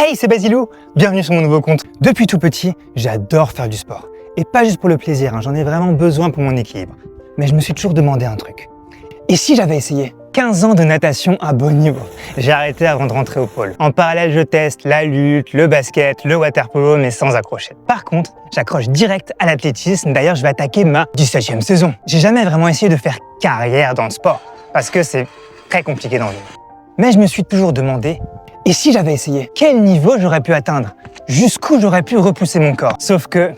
Hey, c'est Basilou. Bienvenue sur mon nouveau compte. Depuis tout petit, j'adore faire du sport. Et pas juste pour le plaisir, j'en ai vraiment besoin pour mon équilibre. Mais je me suis toujours demandé un truc. Et si j'avais essayé 15 ans de natation à bon niveau? J'ai arrêté avant de rentrer au pôle. En parallèle, je teste la lutte, le basket, le water-polo, mais sans accrocher. Par contre, j'accroche direct à l'athlétisme. D'ailleurs, je vais attaquer ma 17e saison. J'ai jamais vraiment essayé de faire carrière dans le sport, parce que c'est très compliqué d'en vivre. Mais je me suis toujours demandé, et si j'avais essayé? Quel niveau j'aurais pu atteindre? Jusqu'où j'aurais pu repousser mon corps? Sauf que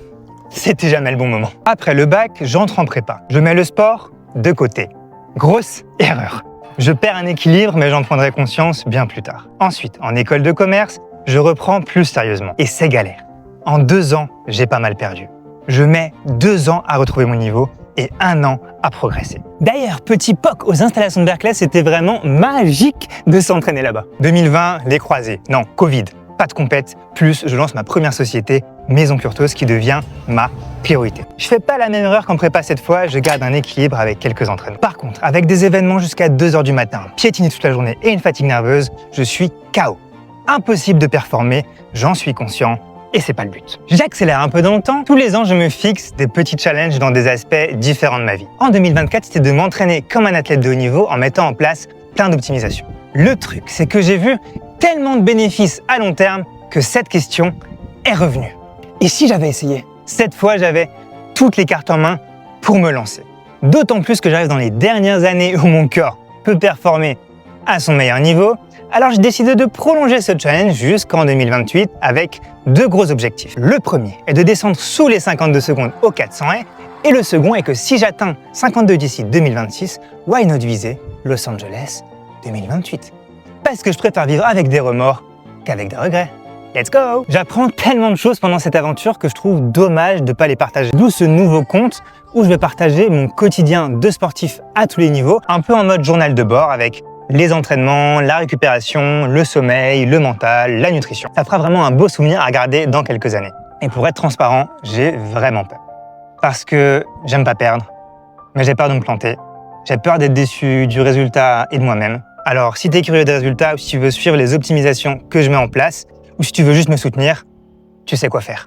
c'était jamais le bon moment. Après le bac, j'entre en prépa. Je mets le sport de côté. Grosse erreur. Je perds un équilibre, mais j'en prendrai conscience bien plus tard. Ensuite, en école de commerce, je reprends plus sérieusement. Et c'est galère. En 2 ans, j'ai pas mal perdu. Je mets 2 ans à retrouver mon niveau et 1 an à progresser. D'ailleurs, petit POC aux installations de Berkeley, c'était vraiment magique de s'entraîner là-bas. 2020, les croisés. Non, Covid. Pas de compète, plus je lance ma première société, Maison Curtos, qui devient ma priorité. Je fais pas la même erreur qu'en prépa cette fois, je garde un équilibre avec quelques entraînements. Par contre, avec des événements jusqu'à 2 h du matin, piétiner toute la journée et une fatigue nerveuse, je suis KO. Impossible de performer, j'en suis conscient. Et c'est pas le but. J'accélère un peu dans le temps. Tous les ans, je me fixe des petits challenges dans des aspects différents de ma vie. En 2024, c'était de m'entraîner comme un athlète de haut niveau en mettant en place plein d'optimisations. Le truc, c'est que j'ai vu tellement de bénéfices à long terme que cette question est revenue. Et si j'avais essayé? Cette fois, j'avais toutes les cartes en main pour me lancer. D'autant plus que j'arrive dans les dernières années où mon corps peut performer à son meilleur niveau. Alors j'ai décidé de prolonger ce challenge jusqu'en 2028 avec 2 gros objectifs. Le premier est de descendre sous les 52 secondes au 400 haies et le second est que si j'atteins 52 d'ici 2026, why not viser Los Angeles 2028? Parce que je préfère vivre avec des remords qu'avec des regrets. Let's go! J'apprends tellement de choses pendant cette aventure que je trouve dommage de ne pas les partager. D'où ce nouveau compte où je vais partager mon quotidien de sportif à tous les niveaux, un peu en mode journal de bord avec les entraînements, la récupération, le sommeil, le mental, la nutrition. Ça fera vraiment un beau souvenir à regarder dans quelques années. Et pour être transparent, j'ai vraiment peur. Parce que j'aime pas perdre, mais j'ai peur de me planter. J'ai peur d'être déçu du résultat et de moi-même. Alors, si tu es curieux des résultats ou si tu veux suivre les optimisations que je mets en place, ou si tu veux juste me soutenir, tu sais quoi faire.